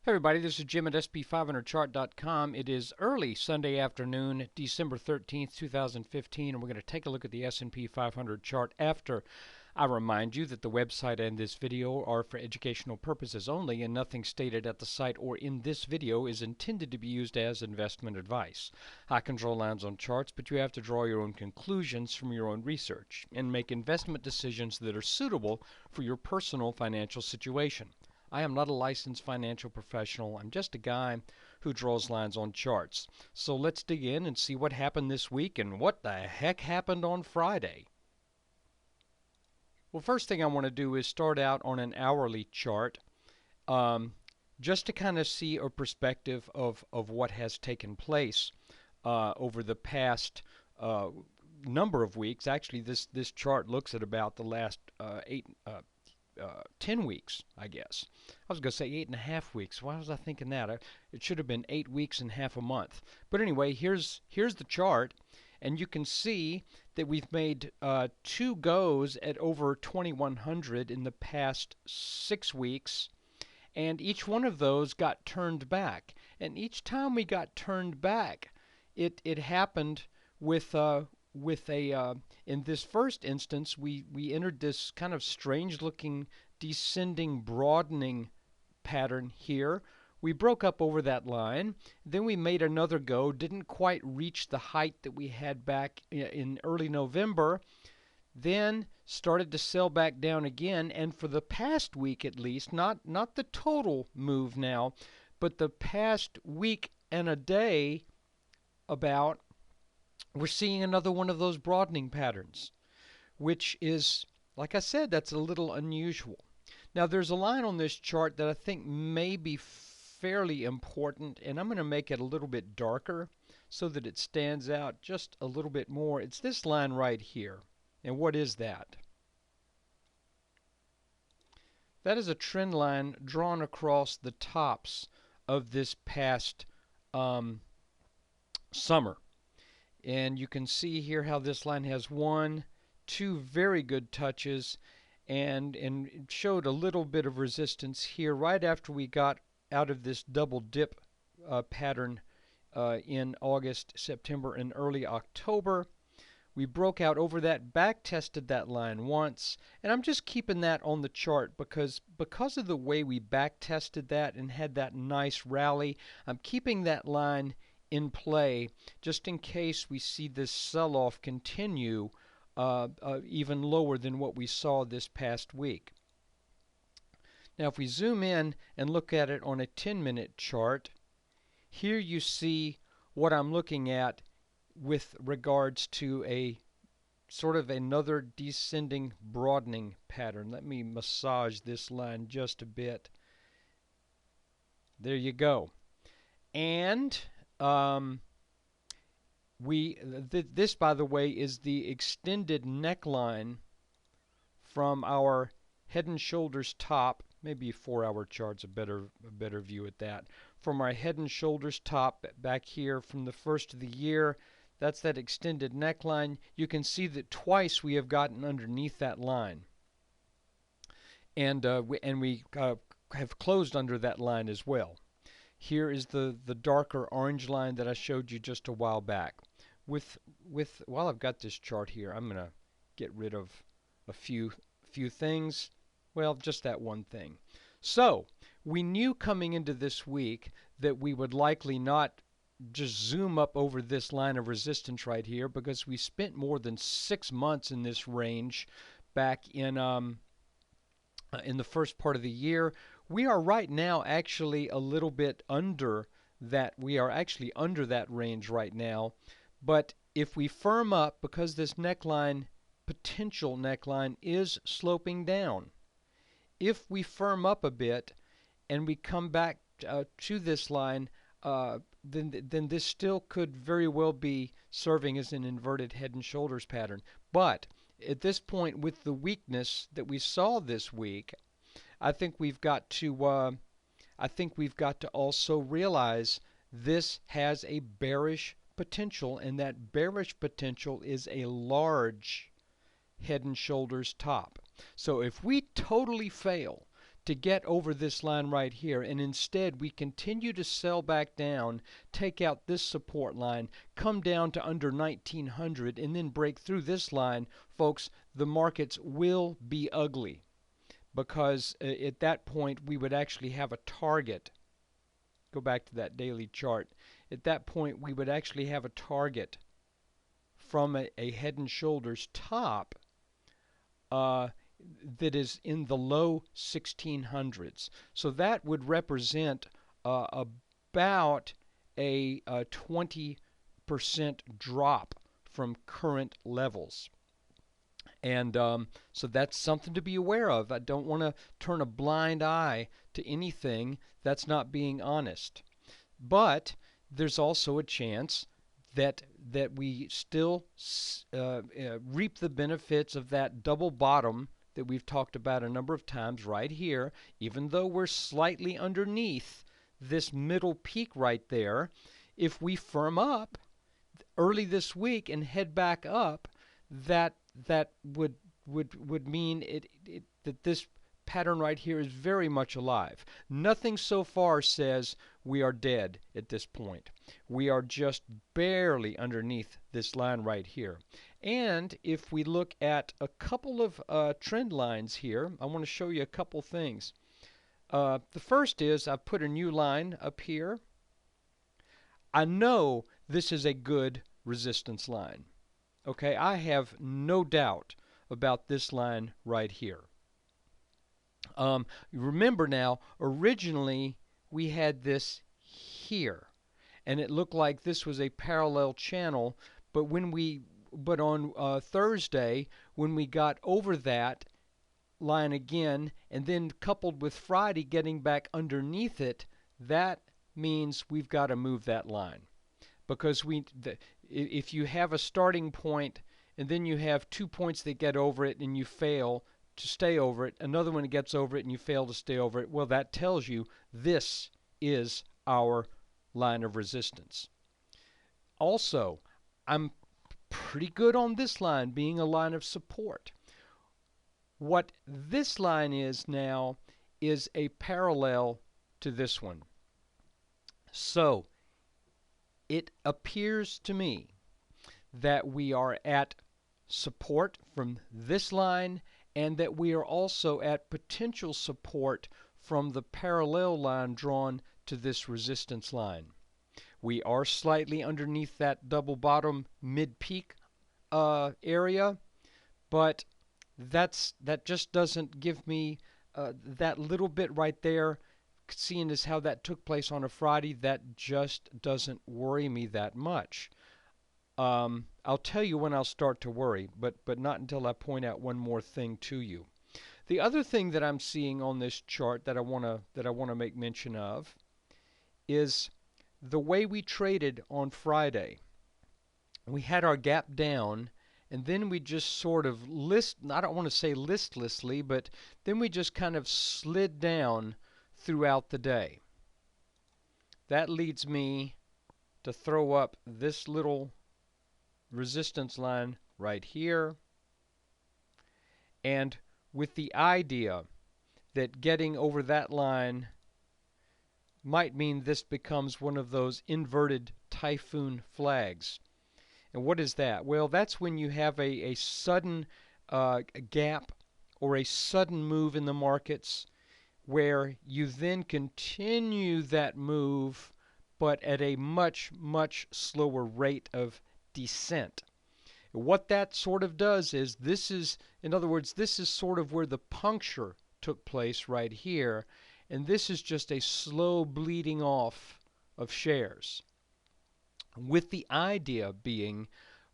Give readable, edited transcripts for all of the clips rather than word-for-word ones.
Hey everybody, this is Jim at SP500chart.com. It is early Sunday afternoon, December 13th, 2015, and we're going to take a look at the S&P 500 chart after I remind you that the website and this video are for educational purposes only, and nothing stated at the site or in this video is intended to be used as investment advice. I control lines on charts, but you have to draw your own conclusions from your own research and make investment decisions that are suitable for your personal financial situation. I am not a licensed financial professional. I'm just a guy who draws lines on charts. So let's dig in and see what happened this week and what the heck happened on Friday. Well, first thing I want to do is start out on an hourly chart just to kind of see a perspective of what has taken place over the past number of weeks. Actually, this chart looks at about the last 10 weeks, I guess. I was going to say 8.5 weeks. Why was I thinking that? It should have been 8 weeks and half a month. But anyway, here's the chart, and you can see that we've made 2 goes at over 2100 in the past 6 weeks, and each one of those got turned back. And each time we got turned back, it happened with a in this first instance, we entered this kind of strange looking descending broadening pattern here. We broke up over that line, then we made another go, didn't quite reach the height that we had back in early November, then started to sell back down again, and for the past week at least, not the total move now, but the past week and a day about, we're seeing another one of those broadening patterns, which is, like I said, that's a little unusual. Now, there's a line on this chart that I think may be fairly important, and I'm going to make it a little bit darker so that it stands out just a little bit more. It's this line right here. And what is that? That is a trend line drawn across the tops of this past summer. And you can see here how this line has 1, 2 very good touches, and it showed a little bit of resistance here right after we got out of this double dip pattern in August, September, and early October. We broke out over that, back tested that line once, and I'm just keeping that on the chart because of the way we back tested that and had that nice rally. I'm keeping that line in play just in case we see this sell-off continue even lower than what we saw this past week. Now, if we zoom in and look at it on a 10-minute chart, here you see what I'm looking at with regards to a sort of another descending broadening pattern. Let me massage this line just a bit. There you go. And this, by the way, is the extended neckline from our head and shoulders top. Maybe 4-hour chart's a better view at that. From our head and shoulders top back here from the first of the year, that's that extended neckline. You can see that twice we have gotten underneath that line, and we have closed under that line as well. Here is the darker orange line that I showed you just a while back. While I've got this chart here, I'm going to get rid of a few things. Well, just that one thing. So we knew coming into this week that we would likely not just zoom up over this line of resistance right here, because we spent more than 6 months in this range back in the first part of the year. We are right now actually a little bit under that. We are actually under that range right now. But if we firm up, because this neckline, potential neckline, is sloping down, if we firm up a bit and we come back to this line, then this still could very well be serving as an inverted head and shoulders pattern. But at this point, with the weakness that we saw this week, I think we've got to also realize this has a bearish potential, and that bearish potential is a large head and shoulders top. So if we totally fail to get over this line right here, and instead we continue to sell back down, take out this support line, come down to under 1900, and then break through this line, folks, the markets will be ugly, because at that point we would actually have a target. Go back to that daily chart. At that point we would actually have a target from a head and shoulders top that is in the low 1600s. So that would represent about a 20% drop from current levels. And so that's something to be aware of. I don't want to turn a blind eye to anything that's not being honest. But there's also a chance that we still reap the benefits of that double bottom that we've talked about a number of times right here, even though we're slightly underneath this middle peak right there. If we firm up early this week and head back up, that would mean that this pattern right here is very much alive. Nothing so far says we are dead at this point. We are just barely underneath this line right here. And if we look at a couple of trend lines here, I want to show you a couple things. The first is I've put a new line up here. I know this is a good resistance line. Okay, I have no doubt about this line right here. Remember now, originally we had this here, and it looked like this was a parallel channel, but on Thursday, when we got over that line again, and then coupled with Friday getting back underneath it, that means we've got to move that line. Because if you have a starting point and then you have 2 points that get over it and you fail to stay over it, another one gets over it and you fail to stay over it, well, that tells you this is our line of resistance. Also, I'm pretty good on this line being a line of support. What this line is now is a parallel to this one. So it appears to me that we are at support from this line, and that we are also at potential support from the parallel line drawn to this resistance line. We are slightly underneath that double bottom mid-peak area, but that just doesn't give me that little bit right there, seeing as how that took place on a Friday, that just doesn't worry me that much. I'll tell you when I'll start to worry, but not until I point out one more thing to you. The other thing that I'm seeing on this chart that I want to make mention of is the way we traded on Friday. We had our gap down, and then we just sort of I don't want to say listlessly, but then we just kind of slid down throughout the day. That leads me to throw up this little resistance line right here, and with the idea that getting over that line might mean this becomes one of those inverted typhoon flags. And what is that? Well, that's when you have a sudden gap or a sudden move in the markets where you then continue that move but at a much, much slower rate of descent. What that sort of does is in other words, this is sort of where the puncture took place right here, and this is just a slow bleeding off of shares. With the idea being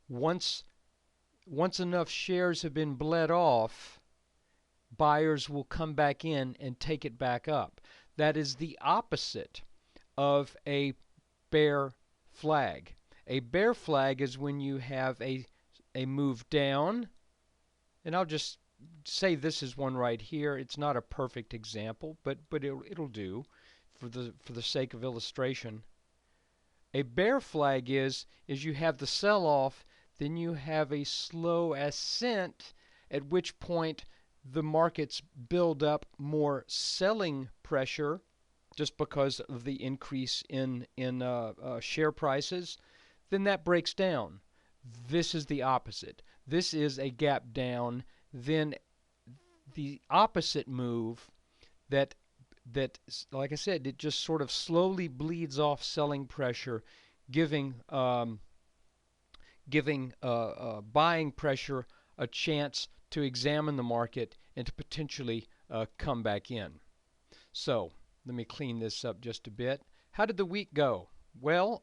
once enough shares have been bled off, buyers will come back in and take it back up. That is the opposite of a bear flag. A bear flag is when you have a move down, and I'll just say this is one right here. It's not a perfect example, but it'll do for the sake of illustration. A bear flag is you have the sell-off, then you have a slow ascent, at which point the markets build up more selling pressure just because of the increase in share prices, then that breaks down. This is the opposite. This is a gap down. Then the opposite move that that like I said, it just sort of slowly bleeds off selling pressure, giving buying pressure a chance to examine the market and to potentially come back in. So let me clean this up just a bit. How did the week go? Well,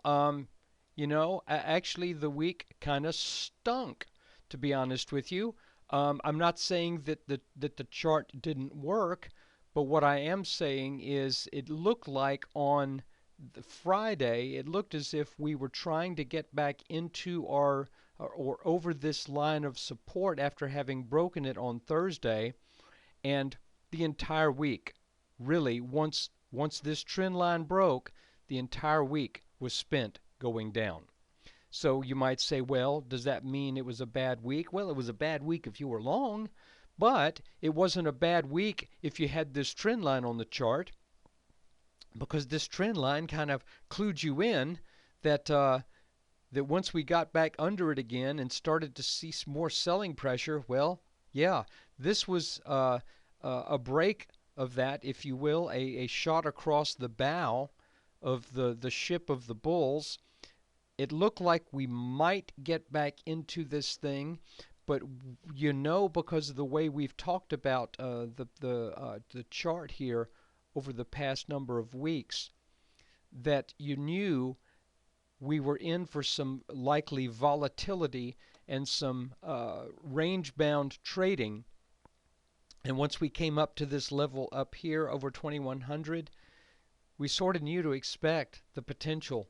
actually the week kind of stunk, to be honest with you. I'm not saying that the chart didn't work, but what I am saying is it looked like on the Friday, it looked as if we were trying to get back into our or over this line of support after having broken it on Thursday, and the entire week, really, once this trend line broke, the entire week was spent going down. So you might say, well, does that mean it was a bad week? Well, it was a bad week if you were long, but it wasn't a bad week if you had this trend line on the chart, because this trend line kind of clued you in that that once we got back under it again and started to see more selling pressure, well, yeah, this was a break of that, if you will, a shot across the bow of the ship of the bulls. It looked like we might get back into this thing, but because of the way we've talked about the chart here over the past number of weeks, that you knew we were in for some likely volatility and some range-bound trading. And once we came up to this level up here over 2100, we sort of knew to expect the potential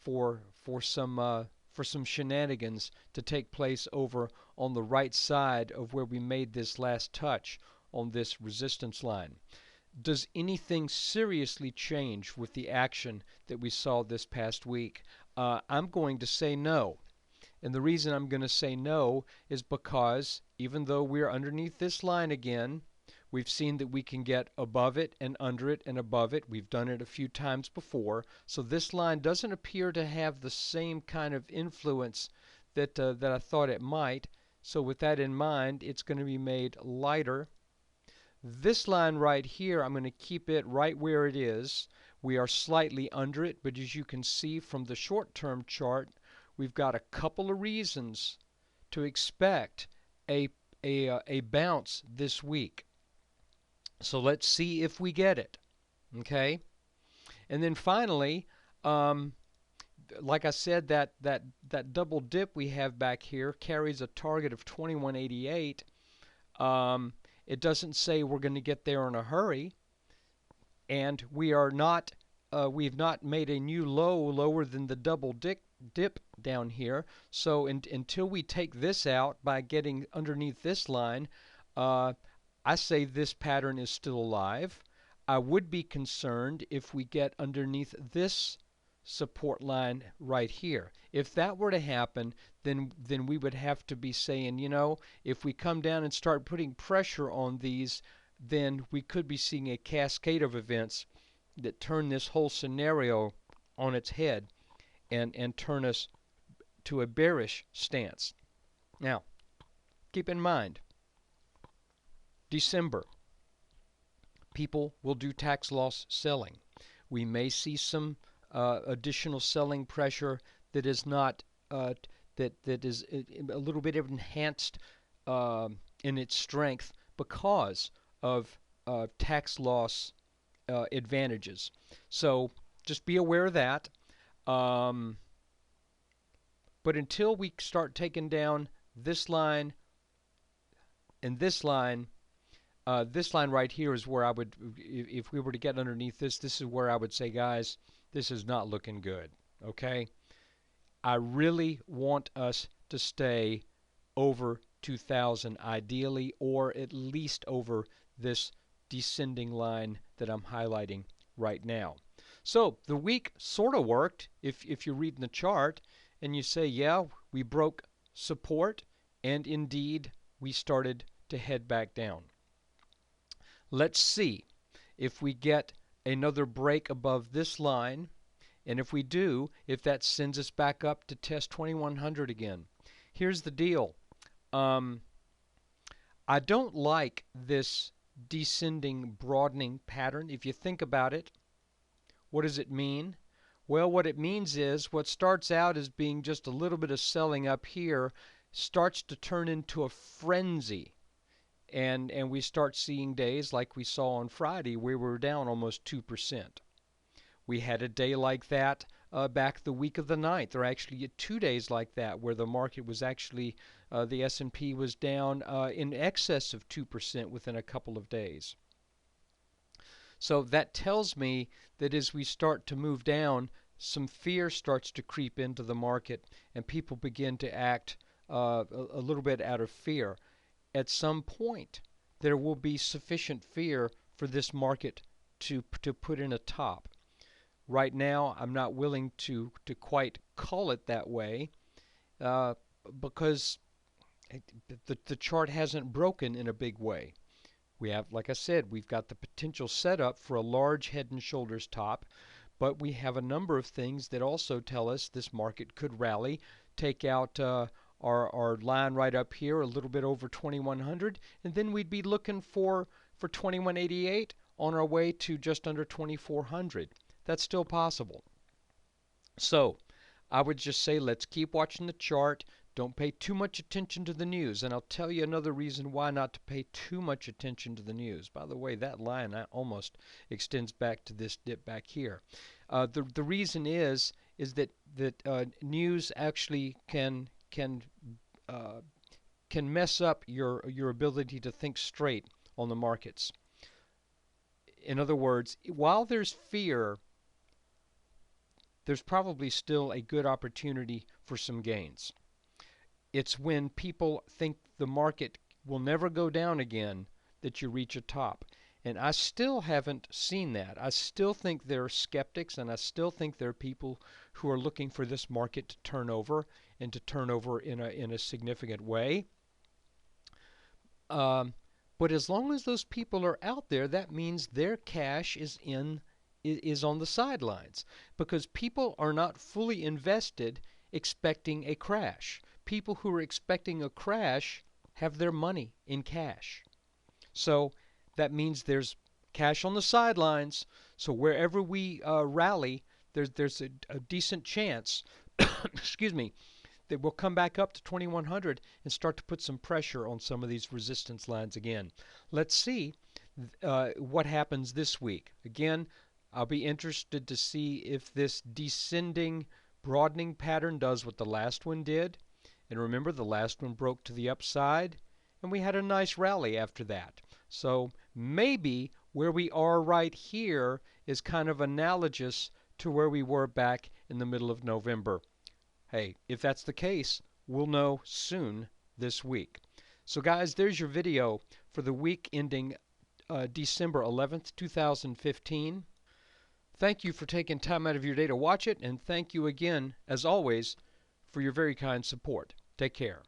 for some shenanigans to take place over on the right side of where we made this last touch on this resistance line. Does anything seriously change with the action that we saw this past week? I'm going to say no. And the reason I'm going to say no is because even though we're underneath this line again, we've seen that we can get above it and under it and above it. We've done it a few times before. So this line doesn't appear to have the same kind of influence that I thought it might. So with that in mind, it's going to be made lighter. This line right here, I'm going to keep it right where it is. We are slightly under it, but as you can see from the short-term chart, we've got a couple of reasons to expect a bounce this week. So let's see if we get it. Okay? And then finally, like I said, that double dip we have back here carries a target of 2188. It doesn't say we're going to get there in a hurry, and we've not made a new low lower than the double dip down here. So until we take this out by getting underneath this line, I say this pattern is still alive. I would be concerned if we get underneath this support line right here. If that were to happen, then we would have to be saying, if we come down and start putting pressure on these, then we could be seeing a cascade of events that turn this whole scenario on its head and turn us to a bearish stance. Now, keep in mind, December, people will do tax loss selling. We may see some additional selling pressure that is not that is a little bit enhanced in its strength because of tax loss advantages. So just be aware of that. But until we start taking down this line and this line right here is where I would, if we were to get underneath this is where I would say, guys, this is not looking good. Okay? I really want us to stay over 2000 ideally, or at least over this descending line that I'm highlighting right now. So the week sort of worked if you're reading the chart and you say, yeah, we broke support and indeed we started to head back down. Let's see if we get another break above this line, and if we do, if that sends us back up to test 2100 again. Here's the deal. I don't like this descending broadening pattern. If you think about it, what does it mean? Well, what it means is what starts out as being just a little bit of selling up here starts to turn into a frenzy. And we start seeing days like we saw on Friday where we were down almost 2%. We had a day like that back the week of the 9th, or actually 2 days like that, where the market was actually, the S&P was down in excess of 2% within a couple of days. So that tells me that as we start to move down, some fear starts to creep into the market, and people begin to act a little bit out of fear. At some point, there will be sufficient fear for this market to put in a top. Right now, I'm not willing to quite call it that way because the chart hasn't broken in a big way. We have, like I said, we've got the potential setup for a large head and shoulders top, but we have a number of things that also tell us this market could rally, take out our line right up here, a little bit over 2100, and then we'd be looking for 2188 on our way to just under 2400. That's still possible. So I would just say let's keep watching the chart. Don't pay too much attention to the news. And I'll tell you another reason why not to pay too much attention to the news. By the way, that line almost extends back to this dip back here. The reason is that news actually can mess up your ability to think straight on the markets. In other words, while there's fear, there's probably still a good opportunity for some gains. It's when people think the market will never go down again that you reach a top. And I still haven't seen that. I still think there are skeptics, and I still think there are people who are looking for this market to turn over, and to turn over in a significant way. But as long as those people are out there, that means their cash is on the sidelines, because people are not fully invested expecting a crash. People who are expecting a crash have their money in cash. So that means there's cash on the sidelines. So wherever we rally, there's a decent chance, excuse me, that we'll come back up to 2100 and start to put some pressure on some of these resistance lines again. Let's see what happens this week. Again, I'll be interested to see if this descending broadening pattern does what the last one did. And remember, the last one broke to the upside, and we had a nice rally after that. So maybe where we are right here is kind of analogous to where we were back in the middle of November. Hey, if that's the case, we'll know soon this week. So guys, there's your video for the week ending December 11th, 2015. Thank you for taking time out of your day to watch it, and thank you again, as always, for your very kind support. Take care.